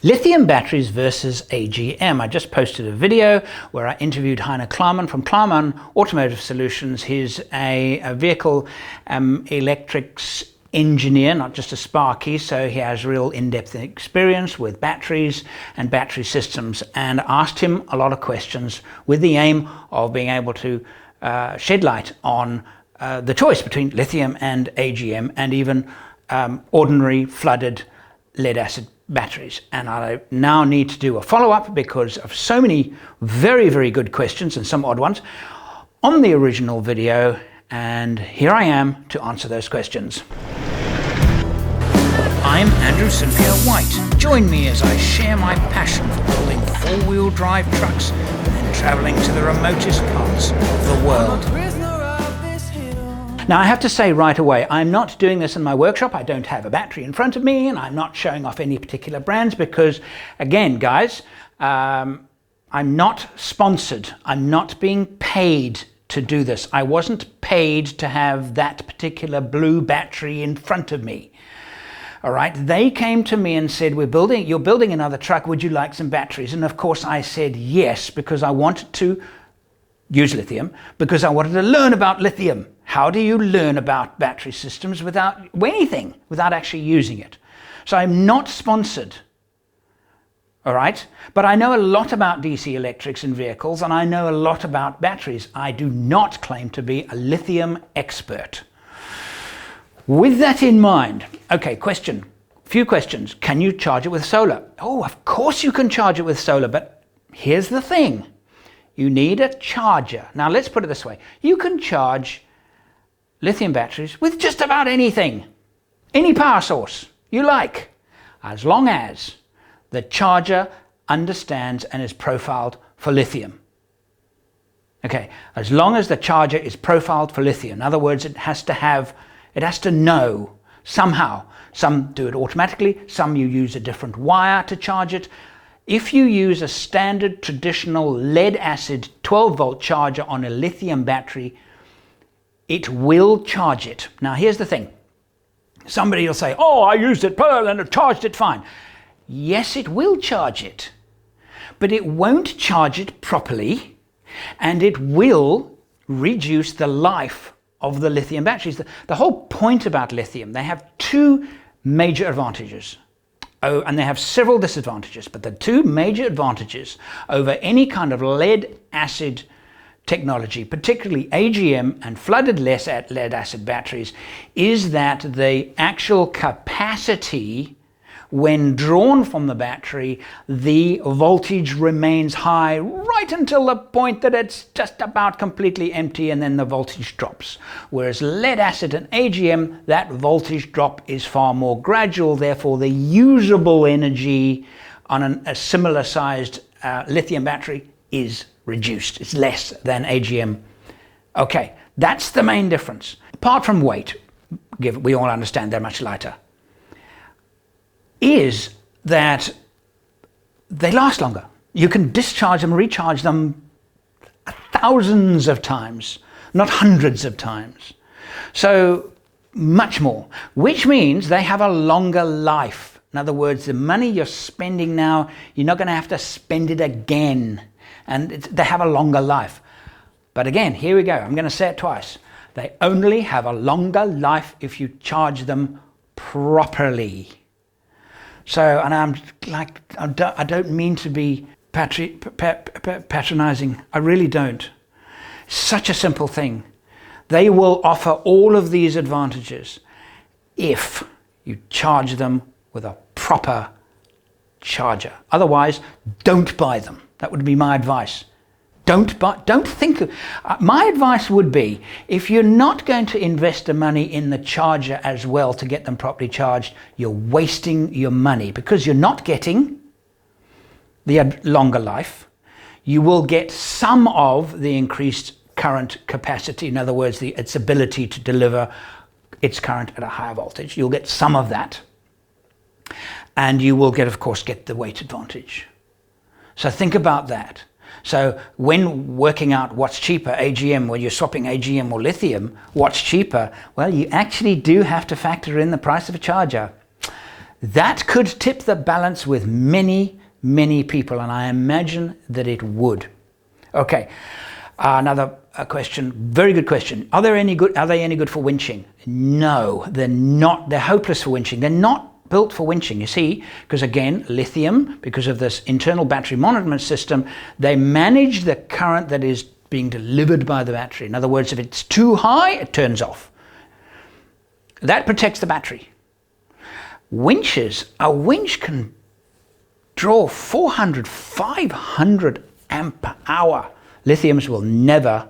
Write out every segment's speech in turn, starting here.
Lithium batteries versus AGM. I just posted a video where I interviewed Heiner Klarman from Klarman Automotive Solutions. He's a vehicle electrics engineer, not just a sparky, so he has real in-depth experience with batteries and battery systems, and asked him a lot of questions with the aim of being able to shed light on the choice between lithium and AGM and even ordinary flooded lead acid batteries. And I now need to do a follow-up because of so many very, very good questions and some odd ones on the original video, and here I am to answer those questions. I'm Andrew Cynthia White. Join me as I share my passion for building four-wheel drive trucks and then traveling to the remotest parts of the world. Now I have to say right away, I'm not doing this in my workshop. I don't have a battery in front of me, and I'm not showing off any particular brands because, again, guys, I'm not sponsored. I'm not being paid to do this. I wasn't paid to have that particular blue battery in front of me. All right, they came to me and said, you're building another truck, would you like some batteries? And of course I said yes, because I wanted to use lithium, because I wanted to learn about lithium. How do you learn about battery systems without anything, without actually using it? So I'm not sponsored, all right? But I know a lot about DC electrics in vehicles, and I know a lot about batteries. I do not claim to be a lithium expert. With that in mind, okay, few questions. Can you charge it with solar? Oh, of course you can charge it with solar, but here's the thing. You need a charger. Now let's put it this way. You can charge lithium batteries with just about anything, any power source you like, as long as the charger understands and is profiled for lithium. Okay, as long as the charger is profiled for lithium. In other words, it has to know somehow. Some do it automatically, some you use a different wire to charge it. If you use a standard traditional lead acid 12-volt charger on a lithium battery, it will charge it. Now here's the thing. Somebody will say, oh, I used it and it charged it fine. Yes, it will charge it, but it won't charge it properly, and it will reduce the life of the lithium batteries. The whole point about lithium, they have two major advantages. Oh, and they have several disadvantages, but the two major advantages over any kind of lead acid technology, particularly AGM and flooded lead acid batteries, is that the actual capacity, when drawn from the battery, the voltage remains high right until the point that it's just about completely empty, and then the voltage drops. Whereas lead acid and AGM, that voltage drop is far more gradual, therefore the usable energy on a similar sized lithium battery is reduced. It's less than AGM. Okay, that's the main difference. Apart from weight, we all understand they're much lighter, is that they last longer. You can discharge them, recharge them thousands of times, not hundreds of times. So much more, which means they have a longer life. In other words, the money you're spending now, you're not going to have to spend it again. And they have a longer life. But again, here we go. I'm going to say it twice. They only have a longer life if you charge them properly. So, and I'm like, I don't mean to be patronizing. I really don't. Such a simple thing. They will offer all of these advantages if you charge them with a proper charger. Otherwise, don't buy them. That would be my advice. My advice would be, if you're not going to invest the money in the charger as well to get them properly charged, you're wasting your money, because you're not getting the longer life. You will get some of the increased current capacity, in other words, its ability to deliver its current at a higher voltage. You'll get some of that. And you will of course, get the weight advantage. So think about that. So when working out what's cheaper, AGM, when you're swapping AGM or lithium, what's cheaper? Well, you actually do have to factor in the price of a charger. That could tip the balance with many, many people, and I imagine that it would. Okay, another question, very good question. Are they any good for winching? No, they're not. They're hopeless for winching. They're not built for winching, you see, because again, lithium, because of this internal battery management system, they manage the current that is being delivered by the battery. In other words, if it's too high, it turns off. That protects the battery. Winches, a winch can draw 400, 500 amp hour. Lithiums will never,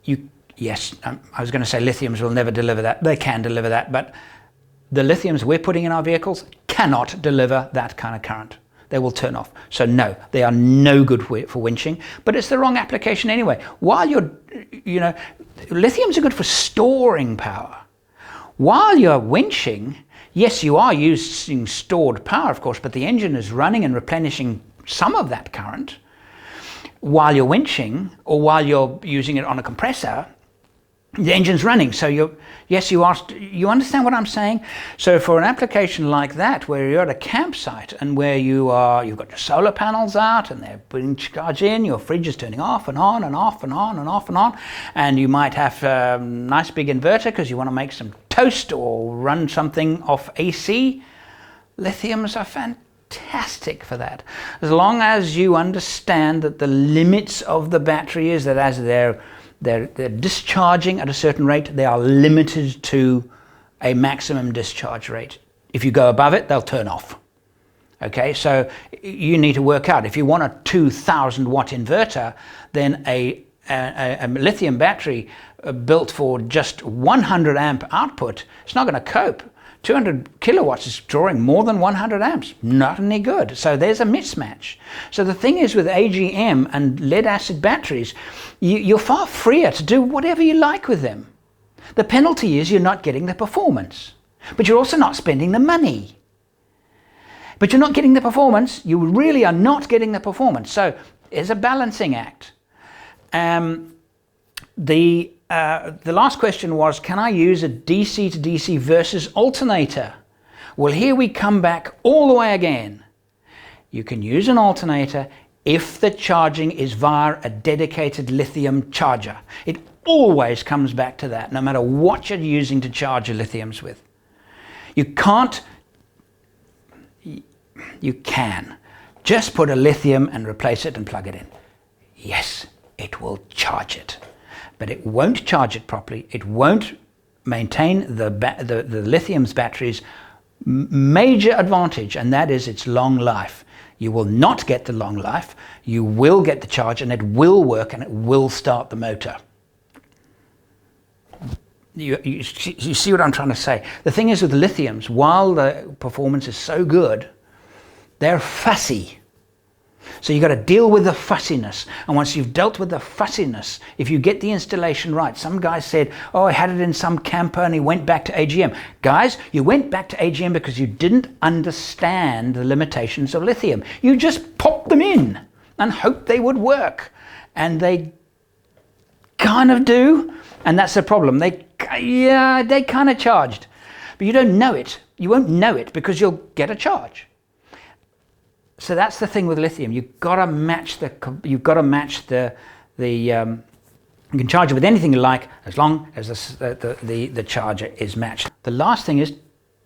I was going to say lithiums will never deliver that. They can deliver that, but the lithiums we're putting in our vehicles cannot deliver that kind of current. They will turn off. So no, they are no good for winching, but it's the wrong application anyway. While lithiums are good for storing power. While you're winching, yes, you are using stored power, of course, but the engine is running and replenishing some of that current. While you're winching, or while you're using it on a compressor, the engine's running. So you understand what I'm saying? So for an application like that, where you're at a campsite and where you've got your solar panels out and they're putting charge in, your fridge is turning off and on and off and on and off and on, and you might have a nice big inverter because you want to make some toast or run something off AC, lithiums are fantastic for that. As long as you understand that the limits of the battery is that as they're discharging at a certain rate, they are limited to a maximum discharge rate. If you go above it, they'll turn off. Okay, so you need to work out. If you want a 2,000 watt inverter, then a lithium battery built for just 100 amp output, it's not going to cope. 200 kilowatts is drawing more than 100 amps. Not any good. So there's a mismatch. So the thing is with AGM and lead acid batteries, you're far freer to do whatever you like with them. The penalty is you're not getting the performance, but you're also not spending the money. But you're not getting the performance. You really are not getting the performance. So it's a balancing act. The last question was, can I use a DC to DC versus alternator? Well, here we come back all the way again. You can use an alternator if the charging is via a dedicated lithium charger. It always comes back to that, no matter what you're using to charge your lithiums with. You can just put a lithium and replace it and plug it in. Yes, it will charge it, but it won't charge it properly. It won't maintain the lithium's battery's major advantage, and that is its long life. You will not get the long life. You will get the charge, and it will work, and it will start the motor. You see what I'm trying to say? The thing is with lithiums, while the performance is so good, they're fussy. So you've got to deal with the fussiness. And once you've dealt with the fussiness, if you get the installation right, some guy said, oh, I had it in some camper and he went back to AGM. Guys, you went back to AGM because you didn't understand the limitations of lithium. You just popped them in and hoped they would work. And they kind of do. And that's the problem. They kind of charged. But you don't know it. You won't know it because you'll get a charge. So that's the thing with lithium. You've got to match you can charge it with anything you like as long as the charger is matched. The last thing is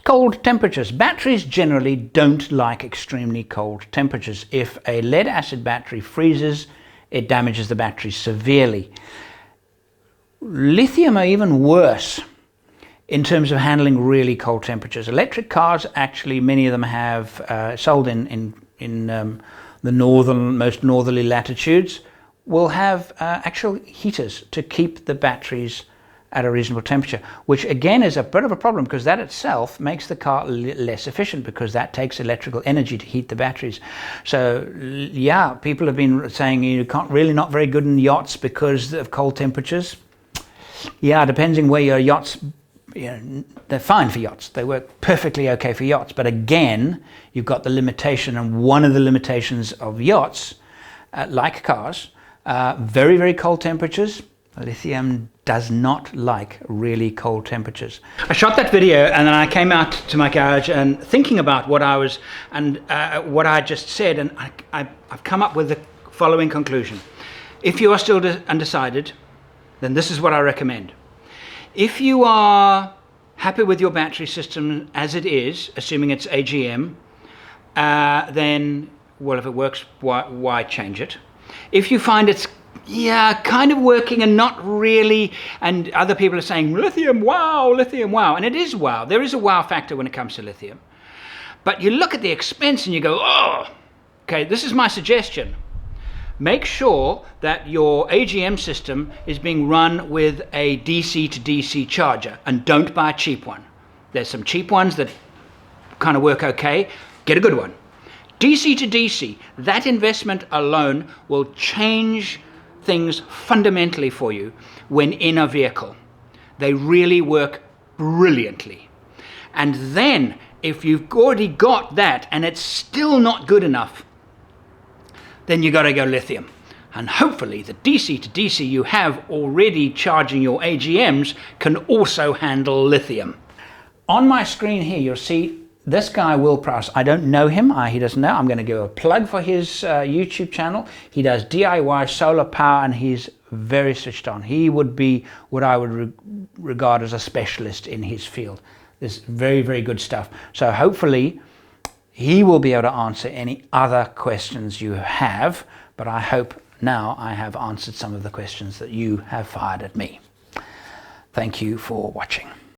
cold temperatures. Batteries generally don't like extremely cold temperatures. If a lead acid battery freezes, it damages the battery severely. Lithium are even worse in terms of handling really cold temperatures. Electric cars, actually, many of them have sold in the most northerly latitudes, will have actual heaters to keep the batteries at a reasonable temperature, which again is a bit of a problem because that itself makes the car less efficient because that takes electrical energy to heat the batteries. So yeah, people have been saying you can't really not very good in yachts because of cold temperatures. Yeah, depending where your yachts, they're fine for yachts. They work perfectly okay for yachts. But again, you've got the limitation, and one of the limitations of yachts, like cars, very, very cold temperatures, Lithium does not like really cold temperatures. I shot that video and then I came out to my garage and thinking about what I was and what I just said, and I've come up with the following conclusion. If you are still undecided, then this is what I recommend. If you are happy with your battery system as it is, assuming it's AGM, then, well, if it works, why change it? If you find it's kind of working and not really, and other people are saying lithium wow, and it is wow. There is a wow factor when it comes to lithium. But you look at the expense and you go, oh, okay, this is my suggestion. Make sure that your AGM system is being run with a DC to DC charger, and don't buy a cheap one. There's some cheap ones that kind of work okay. Get a good one. DC to DC, that investment alone will change things fundamentally for you when in a vehicle. They really work brilliantly. And then if you've already got that and it's still not good enough, then you got to go lithium. And hopefully the DC to DC you have already charging your AGMs can also handle lithium. On my screen here, you'll see this guy, Will Prowse. I don't know him. He doesn't know. I'm going to give a plug for his YouTube channel. He does DIY solar power and he's very switched on. He would be what I would regard as a specialist in his field. There's very, very good stuff. So hopefully he will be able to answer any other questions you have, but I hope now I have answered some of the questions that you have fired at me. Thank you for watching.